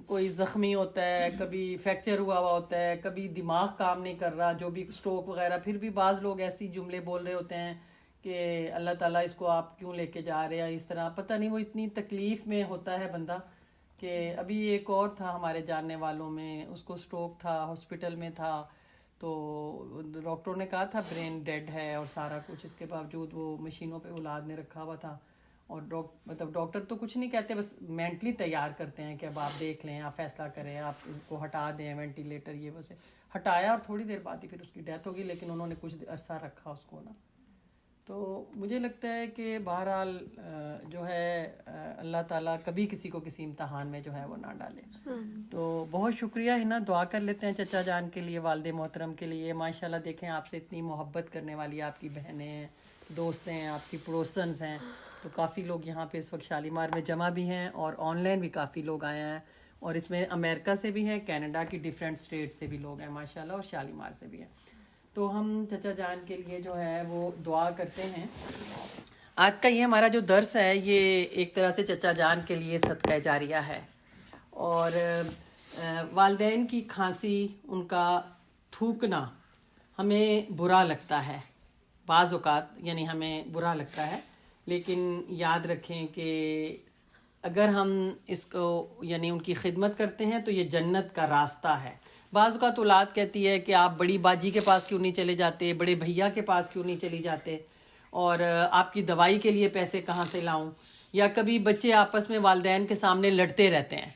کوئی زخمی ہوتا ہے، کبھی فریکچر ہوا ہوتا ہے، کبھی دماغ کام نہیں کر رہا، جو بھی اسٹروک وغیرہ، پھر بھی بعض لوگ ایسی جملے بول رہے ہوتے ہیں کہ اللہ تعالیٰ اس کو آپ کیوں لے کے جا رہے ہیں اس طرح. پتہ نہیں وہ اتنی تکلیف میں ہوتا ہے بندہ. کہ ابھی ایک اور تھا ہمارے جاننے والوں میں، اس کو اسٹروک تھا، ہاسپٹل میں تھا، تو ڈاکٹروں نے کہا تھا برین ڈیڈ ہے اور سارا کچھ. اس کے باوجود وہ مشینوں پہ اولاد نے رکھا ہوا تھا. اور مطلب ڈاکٹر تو کچھ نہیں کہتے، بس مینٹلی تیار کرتے ہیں کہ اب آپ دیکھ لیں، آپ فیصلہ کریں، آپ ان کو ہٹا دیں وینٹیلیٹر. یہ ویسے ہٹایا اور تھوڑی دیر بعد ہی پھر اس کی ڈیتھ ہوگی، لیکن انہوں نے کچھ عرصہ رکھا اس کو نا. تو مجھے لگتا ہے کہ بہرحال جو ہے اللہ تعالیٰ کبھی کسی کو کسی امتحان میں جو ہے وہ نہ ڈالے. تو بہت شکریہ ہے نا. دعا کر لیتے ہیں چچا جان کے لیے، والد محترم کے لیے. ماشاءاللہ دیکھیں آپ سے اتنی محبت کرنے والی آپ کی بہنیں ہیں، دوست ہیں، آپ کی پڑوسنز ہیں. تو کافی لوگ یہاں پہ اس وقت شالیمار میں جمع بھی ہیں اور آن لائن بھی کافی لوگ آئے ہیں. اور اس میں امریکہ سے بھی ہیں، کینیڈا کی ڈیفرنٹ اسٹیٹ سے بھی لوگ ہیں ماشاءاللہ، اور شالیمار سے بھی ہیں. تو ہم چچا جان کے لیے جو ہے وہ دعا کرتے ہیں. آج کا یہ ہمارا جو درس ہے یہ ایک طرح سے چچا جان کے لیے صدقہ جاریہ ہے. اور والدین کی کھانسی، ان کا تھوکنا ہمیں برا لگتا ہے بعض اوقات، یعنی ہمیں برا لگتا ہے، لیکن یاد رکھیں کہ اگر ہم اس کو یعنی ان کی خدمت کرتے ہیں تو یہ جنت کا راستہ ہے. بعض اوقات اولاد کہتی ہے کہ آپ بڑی باجی کے پاس کیوں نہیں چلے جاتے، بڑے بھیا کے پاس کیوں نہیں چلی جاتے، اور آپ کی دوائی کے لیے پیسے کہاں سے لاؤں. یا کبھی بچے آپس میں والدین کے سامنے لڑتے رہتے ہیں،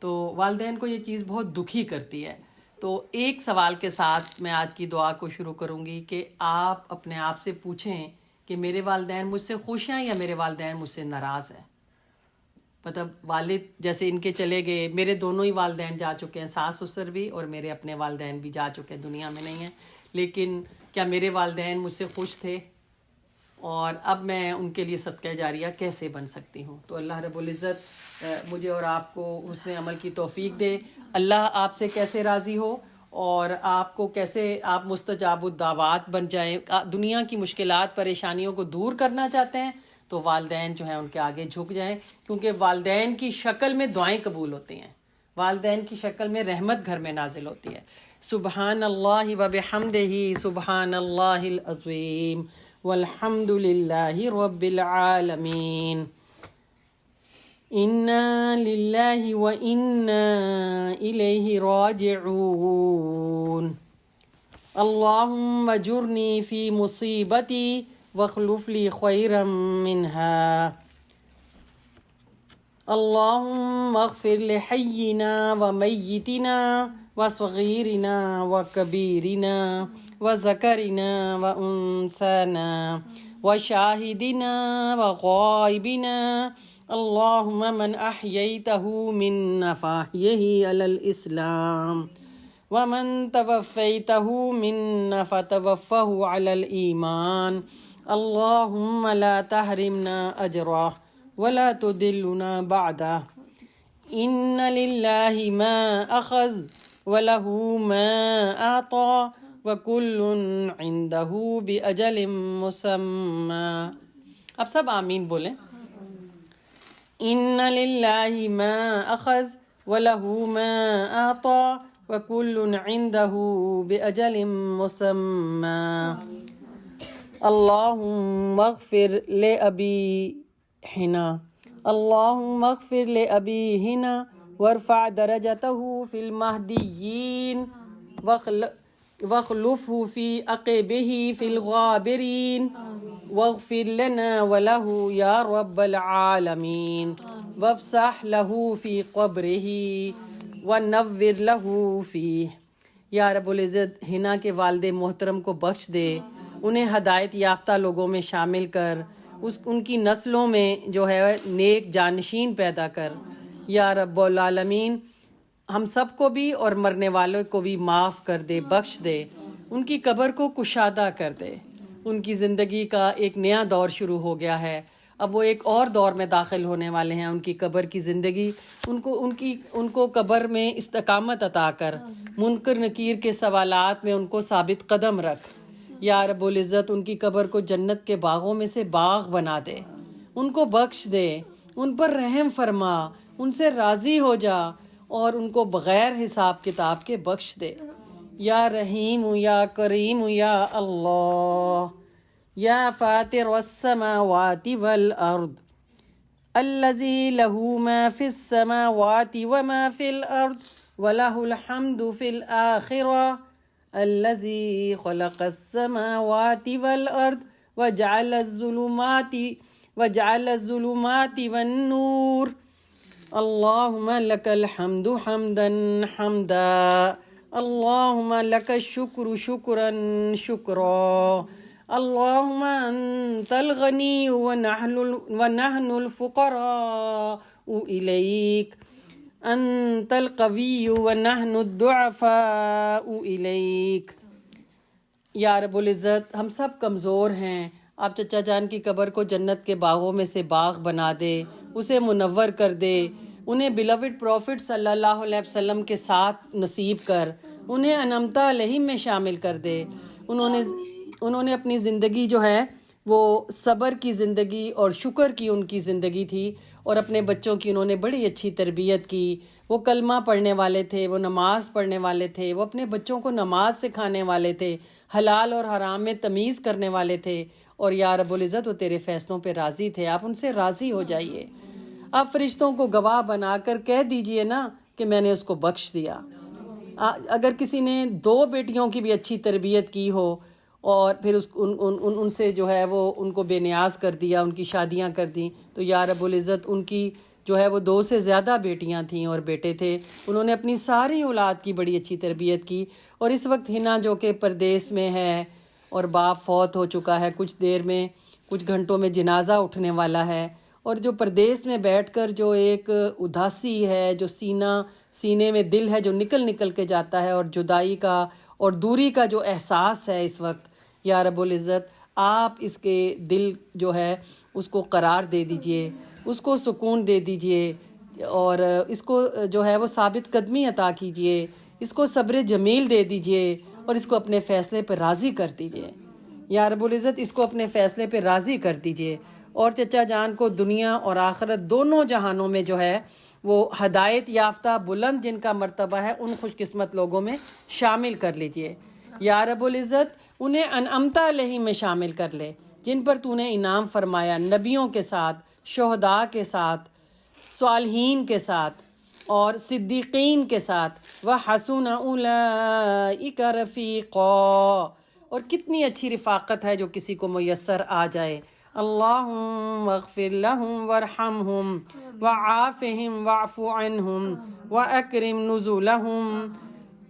تو والدین کو یہ چیز بہت دکھی کرتی ہے. تو ایک سوال کے ساتھ میں آج کی دعا کو شروع کروں گی کہ آپ اپنے آپ سے پوچھیں کہ میرے والدین مجھ سے خوش ہیں یا میرے والدین مجھ سے ناراض ہیں. مطلب والد جیسے ان کے چلے گئے، میرے دونوں ہی والدین جا چکے ہیں، ساس سسر بھی اور میرے اپنے والدین بھی جا چکے ہیں، دنیا میں نہیں ہیں. لیکن کیا میرے والدین مجھ سے خوش تھے؟ اور اب میں ان کے لیے صدقہ جاریہ کیسے بن سکتی ہوں؟ تو اللہ رب العزت مجھے اور آپ کو حسن عمل کی توفیق دے. اللہ آپ سے کیسے راضی ہو اور آپ کو کیسے آپ مستجاب الدعوات بن جائیں. دنیا کی مشکلات پریشانیوں کو دور کرنا چاہتے ہیں تو والدین جو ہیں ان کے آگے جھک جائیں، کیونکہ والدین کی شکل میں دعائیں قبول ہوتی ہیں، والدین کی شکل میں رحمت گھر میں نازل ہوتی ہے. سبحان اللہ و بحمدہ، سبحان اللہ العظیم، والحمد للہ رب العالمین. انا للہ و انا الیہ راجعون. اللہم اجرنی فی مصیبتی واخلف لی خیرا منہا. اللہم اغفر لحینا ومیتنا وصغیرنا وکبیرنا وذکرنا وانثانا وشاہدنا وغائبنا. اللہم من احییتہ منا فاحیہ علی الاسلام ومن توفیتہ منا فتوفہ علی الایمان. اللهم لا تحرمنا أجره ولا تدلنا بعده إن لله ما أخذ وله ما أعطى وكل عنده بأجل مسمى. اب سب آمین بولیں. إن لله ما أخذ وله ما أعطى وكل عنده بأجل مسمى. اللهم اغفر لأبي حنا اللهم اغفر لأبي حنا وارفع درجته في المهديين واخلفه في عقبه في الغابرين واغفر لنا وله يا رب العالمين وافسح له في قبره ونور له فيه. یا رب العزت حنا کے والد محترم کو بخش دے، انہیں ہدایت یافتہ لوگوں میں شامل کر، ان کی نسلوں میں جو ہے نیک جانشین پیدا کر. یا رب العالمین ہم سب کو بھی اور مرنے والوں کو بھی معاف کر دے، بخش دے، ان کی قبر کو کشادہ کر دے. ان کی زندگی کا ایک نیا دور شروع ہو گیا ہے، اب وہ ایک اور دور میں داخل ہونے والے ہیں. ان کی قبر کی زندگی ان کو قبر میں استقامت عطا کر، منکر نکیر کے سوالات میں ان کو ثابت قدم رکھ. یا رب العزت ان کی قبر کو جنت کے باغوں میں سے باغ بنا دے، ان کو بخش دے، ان پر رحم فرما، ان سے راضی ہو جا اور ان کو بغیر حساب کتاب کے بخش دے. یا رحیم یا کریم یا اللہ یا فاطر السماوات والارض الذي له ما في السماوات وما في الارض وله الحمد في الاخرة الذي خلق السماوات والارض وجعل الظلمات والنور. اللهم لك الحمد حمدا حمدا اللهم لك الشكر شكرا شكرا اللهم أنت الغني ونحن الفقراء إليك أنت القوي ونحن الضعفاء إليك. یا رب العزت ہم سب کمزور ہیں، آپ چچا جان کی قبر کو جنت کے باغوں میں سے باغ بنا دے، اسے منور کر دے، انہیں بلوڈ پروفٹ صلی اللہ علیہ وسلم کے ساتھ نصیب کر، انہیں انعمتہ علیہم میں شامل کر دے. انہوں نے اپنی زندگی جو ہے وہ صبر کی زندگی اور شکر کی ان کی زندگی تھی، اور اپنے بچوں کی انہوں نے بڑی اچھی تربیت کی. وہ کلمہ پڑھنے والے تھے، وہ نماز پڑھنے والے تھے، وہ اپنے بچوں کو نماز سکھانے والے تھے، حلال اور حرام میں تمیز کرنے والے تھے. اور یا رب العزت وہ تیرے فیصلوں پہ راضی تھے، آپ ان سے راضی ہو جائیے. آپ فرشتوں کو گواہ بنا کر کہہ دیجئے نا کہ میں نے اس کو بخش دیا. اگر کسی نے 2 بیٹیوں کی بھی اچھی تربیت کی ہو اور پھر ان سے جو ہے وہ ان کو بے نیاز کر دیا، ان کی شادیاں کر دیں، تو یا رب العزت ان کی جو ہے وہ 2 سے زیادہ بیٹیاں تھیں اور بیٹے تھے. انہوں نے اپنی ساری اولاد کی بڑی اچھی تربیت کی. اور اس وقت حنا جو کہ پردیس میں ہے اور باپ فوت ہو چکا ہے، کچھ دیر میں کچھ گھنٹوں میں جنازہ اٹھنے والا ہے، اور جو پردیس میں بیٹھ کر جو ایک اداسی ہے، جو سینے میں دل ہے جو نکل کے جاتا ہے، اور جدائی کا اور دوری کا جو احساس ہے اس وقت، یا رب العزت آپ اس کے دل جو ہے اس کو قرار دے دیجئے، اس کو سکون دے دیجئے، اور اس کو جو ہے وہ ثابت قدمی عطا کیجئے، اس کو صبر جمیل دے دیجئے، اور اس کو اپنے فیصلے پہ راضی کر دیجئے. یا رب العزت اس کو اپنے فیصلے پہ راضی کر دیجئے، اور چچا جان کو دنیا اور آخرت دونوں جہانوں میں جو ہے وہ ہدایت یافتہ بلند جن کا مرتبہ ہے ان خوش قسمت لوگوں میں شامل کر لیجئے. یا رب العزت انہیں انعمتہ علیہم میں شامل کر لے، جن پر تو نے انعام فرمایا، نبیوں کے ساتھ، شہداء کے ساتھ، صالحین کے ساتھ اور صدیقین کے ساتھ. وَحَسُنَ أُولَئِكَ رَفِيقًا. اور کتنی اچھی رفاقت ہے جو کسی کو میسر آ جائے. اللہم اغفر لہم وارحمہم وعافہم واعف عنہم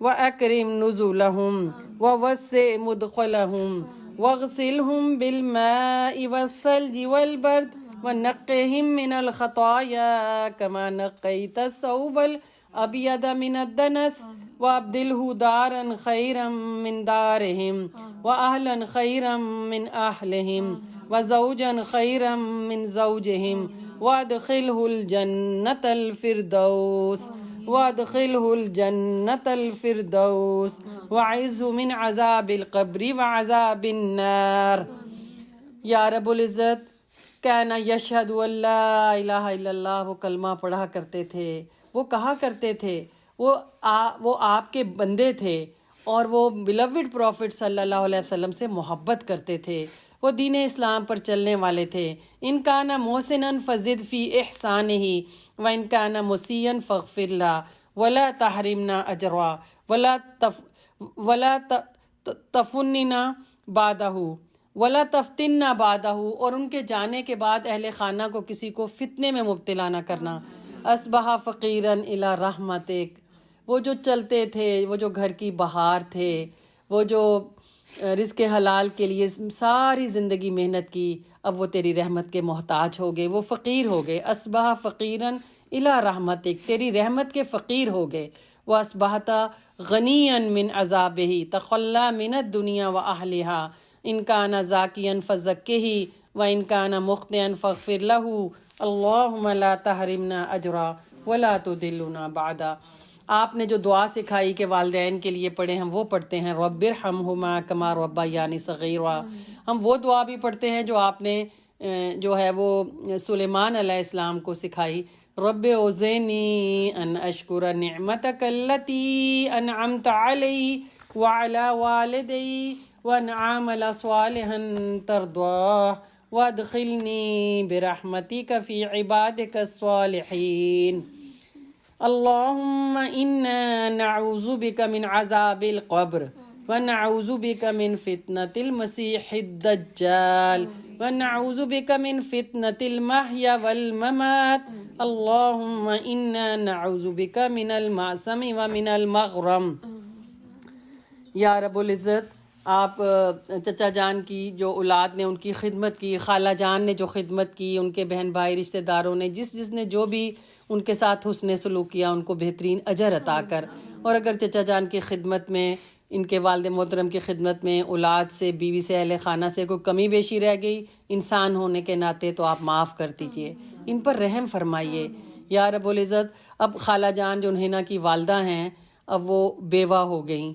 وأكرم نزلهم ووسع مدخلهم واغسلهم بالماء والثلج والبرد ونقهم من الخطايا كما نقيت الثوب الأبيض من الدنس وابدلہ دارا خیرا من دارہم وأہلا خیرا من أہلہم وزوجا خیرا من زوجہم وادخلہ الجنة الفردوس وادخلہ الجنة الفردوس وعزہ من عذاب القبر وعذاب النار۔ یا رب العزت، کان یشہد ان لا الہ الا اللہ، وہ کلمہ پڑھا کرتے تھے، وہ کہا کرتے تھے، وہ آپ کے بندے تھے اور وہ بیلوڈ پروفٹ صلی اللہ علیہ وسلم سے محبت کرتے تھے، وہ دین اسلام پر چلنے والے تھے۔ ان کان محسنا فزد فی احسانہ وان کان مسیئا فاغفر لہ ولا تحرمنا اجرا ولا تفننا بعدہ ولا تفتننا بعدہ، اور ان کے جانے کے بعد اہل خانہ کو کسی کو فتنے میں مبتلا نہ کرنا۔ اصبح فقیرا الی رحمتک، وہ جو چلتے تھے، وہ جو گھر کی بہار تھے، وہ جو رزق حلال کے لیے ساری زندگی محنت کی، اب وہ تیری رحمت کے محتاج ہو گئے، وہ فقیر ہو گئے۔ اصبح فقیرا الی رحمتک، تیری رحمت کے فقیر ہو گئے۔ واصبحت غنیا من عذابہ تخلی من الدنیا واہلہا ان کان زاکیا فزکہ وان کان مخطئا فاغفر لہ اللہم لا تحرمنا اجرا ولا تضلنا بعدا۔ آپ نے جو دعا سکھائی کہ والدین کے لیے پڑھیں، ہم وہ پڑھتے ہیں، رب ارحمہما کما ربیانی صغیرا۔ ہم وہ دعا بھی پڑھتے ہیں جو آپ نے جو ہے وہ سلیمان علیہ السلام کو سکھائی، رب اوزعنی ان اشکر نعمتک التی انعمت علی وعلی والدی وان اعمل صالحا ترضاہ وادخلنی برحمتک فی عبادک الصالحین۔ اللہم انا نعوذ بک من عذاب القبر ونعوذ بک من فتنة المسیح الدجال ونعوذ بک من فتنة المحیا والممات اللہم انا نعوذ بک من المعصم ومن المغرم۔ یا رب العزت، آپ چچا جان کی جو اولاد نے ان کی خدمت کی، خالہ جان نے جو خدمت کی، ان کے بہن بھائی رشتہ داروں نے جس نے جو بھی ان کے ساتھ حسن سلوک کیا، ان کو بہترین اجر عطا کر۔ اور اگر چچا جان کی خدمت میں، ان کے والد محترم کی خدمت میں اولاد سے، بیوی سے، اہل خانہ سے کوئی کمی بیشی رہ گئی انسان ہونے کے ناطے، تو آپ معاف کر دیجئے، ان پر رحم فرمائیے۔ یا رب العزت، اب خالہ جان جو انہینا کی والدہ ہیں، اب وہ بیوہ ہو گئیں،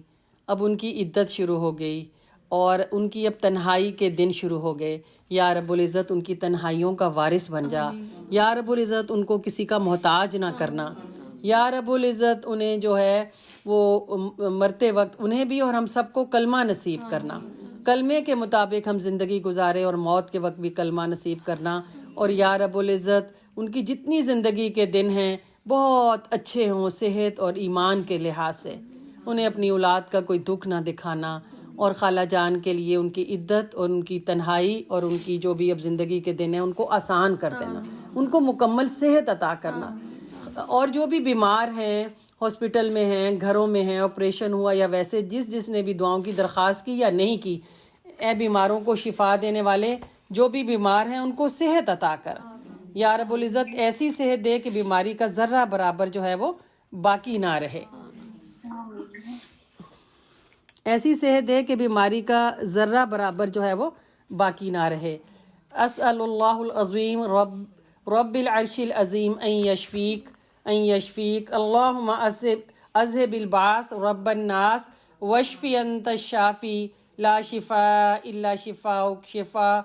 اب ان کی عدت شروع ہو گئی اور ان کی اب تنہائی کے دن شروع ہو گئے۔ یا رب العزت، ان کی تنہائیوں کا وارث بن جا۔ یا رب العزت، ان کو کسی کا محتاج نہ کرنا۔ یا رب العزت، انہیں جو ہے وہ مرتے وقت انہیں بھی اور ہم سب کو کلمہ نصیب کرنا، کلمے کے مطابق ہم زندگی گزارے، اور موت کے وقت بھی کلمہ نصیب کرنا۔ اور یا رب العزت، ان کی جتنی زندگی کے دن ہیں بہت اچھے ہوں، صحت اور ایمان کے لحاظ سے، انہیں اپنی اولاد کا کوئی دکھ نہ دکھانا، اور خالہ جان کے لیے ان کی عدت اور ان کی تنہائی اور ان کی جو بھی اب زندگی کے دن ہیں ان کو آسان کر دینا، ان کو مکمل صحت عطا کرنا۔ اور جو بھی بیمار ہیں، ہاسپٹل میں ہیں، گھروں میں ہیں، آپریشن ہوا یا ویسے جس نے بھی دعاؤں کی درخواست کی یا نہیں کی، اے بیماروں کو شفا دینے والے، جو بھی بیمار ہیں ان کو صحت عطا کر۔ یا رب العزت، ایسی صحت دے کہ بیماری کا ذرہ برابر جو ہے وہ باقی نہ رہے، ایسی صحت دے کہ بیماری کا ذرہ برابر جو ہے وہ باقی نہ رہے۔ اسأل اللہ العظیم رب العرش العظیم ان یشفیک اللہم اذہب الباس رب الناس واشفی انت الشافی لا شفاء الا شفاؤک شفاء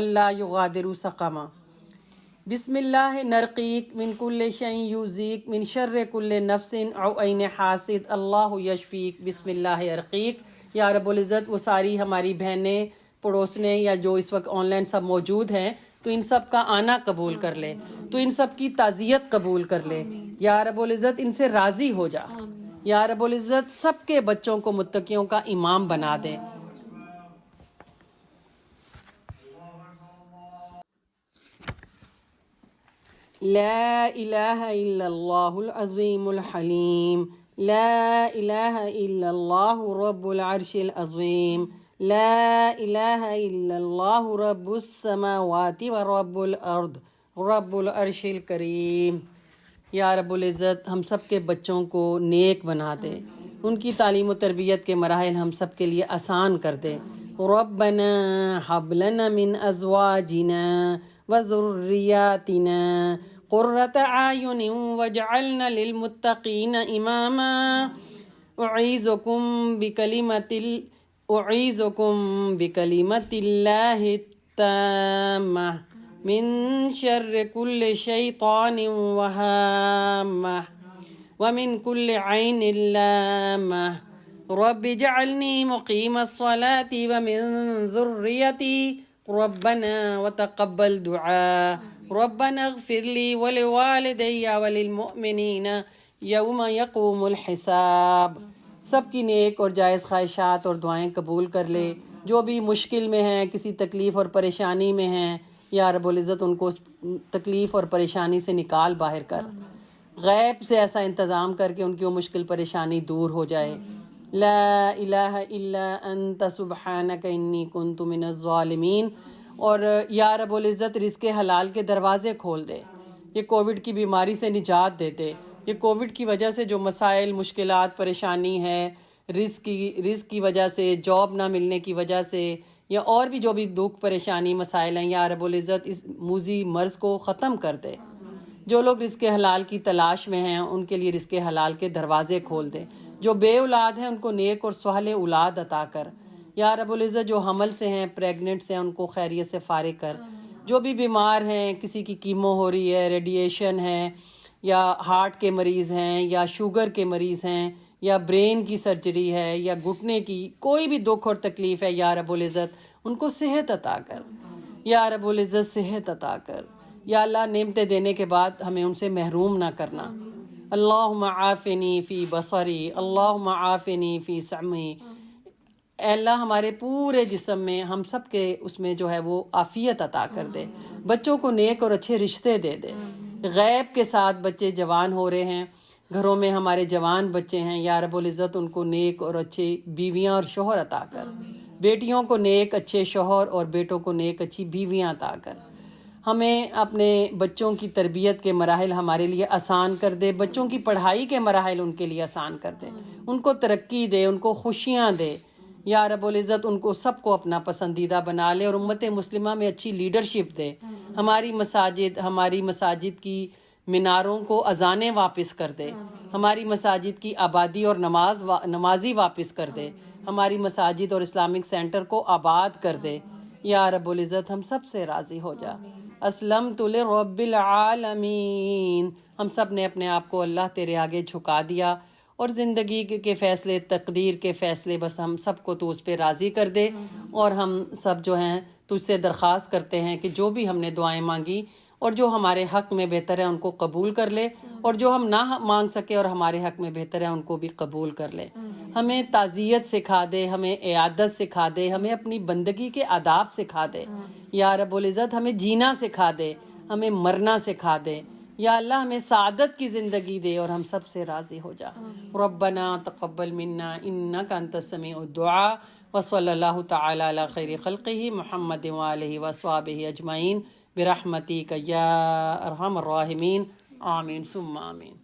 لا یغادر سقما۔ بسم اللہ نرقیک من کل شیء یؤذیک من شر کل نفس او عین حاسد اللہ یشفیک بسم اللہ ارقیک۔ یا رب العزت، وہ ساری ہماری بہنیں، پڑوسنے یا جو اس وقت آن لائن سب موجود ہیں، تو ان سب کا آنا قبول کر لے، تو ان سب کی تعزیت قبول کر لے۔ یا رب العزت، ان سے راضی ہو جا۔ یا رب العزت، سب کے بچوں کو متقیوں کا امام بنا دے۔ لا الہ الا اللہ العظیم الحلیم، لا الہ الا اللہ رب العرش العظیم، لا الہ الا اللہ رب السماوات ورب الارض رب العرش الکریم۔ یا رب العزت، ہم سب کے بچوں کو نیک بنا دے، ان کی تعلیم و تربیت کے مراحل ہم سب کے لیے آسان کر دے. ربنا هب لنا من ازواجنا وذرياتنا قرة اعين واجعلنا للمتقين اماما. اعيذكم بكلمة الله التامة من شر كل شيطان وهامة ومن كل عين لامة. رب اجعلني مقيم الصلاة ومن ذريتي ربنا وتقبل دعاء. ربنا اغفر لي ولوالدي وللمؤمنين یوم یقوم الحساب. سب کی نیک اور جائز خواہشات اور دعائیں قبول کر لے. جو بھی مشکل میں ہیں، کسی تکلیف اور پریشانی میں ہیں، یا رب العزت ان کو اس تکلیف اور پریشانی سے نکال باہر کر. غیب سے ایسا انتظام کر کے ان کی وہ مشکل پریشانی دور ہو جائے. لا الہ الا انت سبحانک انی کنت من الظالمین. اور یا رب العزت رزق حلال کے دروازے کھول دے. یہ کووڈ کی بیماری سے نجات دے دے. یہ کووڈ کی وجہ سے جو مسائل، مشکلات، پریشانی ہے، رزق کی وجہ سے، جاب نہ ملنے کی وجہ سے، یا اور بھی جو بھی دکھ پریشانی مسائل ہیں، یا رب العزت اس موذی مرض کو ختم کر دے. جو لوگ رزق حلال کی تلاش میں ہیں ان کے لیے رزق حلال کے دروازے کھول دے. جو بے اولاد ہیں ان کو نیک اور صالح اولاد عطا کر. یا رب العزت جو حمل سے ہیں، پریگننٹس ہیں، ان کو خیریت سے فارغ کر. جو بھی بیمار ہیں، کسی کی کیمو ہو رہی ہے، ریڈیشن ہے، یا ہارٹ کے مریض ہیں، یا شوگر کے مریض ہیں، یا برین کی سرجری ہے، یا گھٹنے کی کوئی بھی دکھ اور تکلیف ہے، یا رب العزت ان کو صحت عطا کر. یا رب العزت صحت عطا کر. یا اللہ نعمتیں دینے کے بعد ہمیں ان سے محروم نہ کرنا. اللہم عافنی فی بصری، اللہم عافنی فی سمعی. اے اللہ ہمارے پورے جسم میں، ہم سب کے اس میں جو ہے وہ عافیت عطا کر دے. بچوں کو نیک اور اچھے رشتے دے دے. غیب کے ساتھ بچے جوان ہو رہے ہیں، گھروں میں ہمارے جوان بچے ہیں، یا رب العزت ان کو نیک اور اچھے بیویاں اور شوہر عطا کر. بیٹیوں کو نیک اچھے شوہر اور بیٹوں کو نیک اچھی بیویاں عطا کر. ہمیں اپنے بچوں کی تربیت کے مراحل ہمارے لیے آسان کر دے. بچوں کی پڑھائی کے مراحل ان کے لیے آسان کر دے. ان کو ترقی دے، ان کو خوشیاں دے. یا رب العزت ان کو سب کو اپنا پسندیدہ بنا لے اور امت مسلمہ میں اچھی لیڈرشپ دے. ہماری مساجد کی میناروں کو اذانیں واپس کر دے. ہماری مساجد کی آبادی اور نمازی واپس کر دے. ہماری مساجد اور اسلامک سینٹر کو آباد کر دے. یا رب العزت ہم سب سے راضی ہو جا. اسلمت لرب العالمین. ہم سب نے اپنے آپ کو اللہ تیرے آگے جھکا دیا، اور زندگی کے فیصلے، تقدیر کے فیصلے بس ہم سب کو تو اس پہ راضی کر دے. اور ہم سب جو ہیں تجھ سے درخواست کرتے ہیں کہ جو بھی ہم نے دعائیں مانگی اور جو ہمارے حق میں بہتر ہے ان کو قبول کر لے، اور جو ہم نہ مانگ سکے اور ہمارے حق میں بہتر ہے ان کو بھی قبول کر لے. ہمیں تعزیت سکھا دے، ہمیں عیادت سکھا دے، ہمیں اپنی بندگی کے آداب سکھا دے. یا رب العزت ہمیں جینا سکھا دے، ہمیں مرنا سکھا دے. یا اللہ ہمیں سعادت کی زندگی دے اور ہم سب سے راضی ہو جا. ربنا تقبل منا انک انت السمیع الدعاء. وصلی اللہ تعالی علی خیر خلقہ محمد وآلہ وصحبہ اجمعین برحمتک یا ارحم الراحمین. آمین ثم آمین.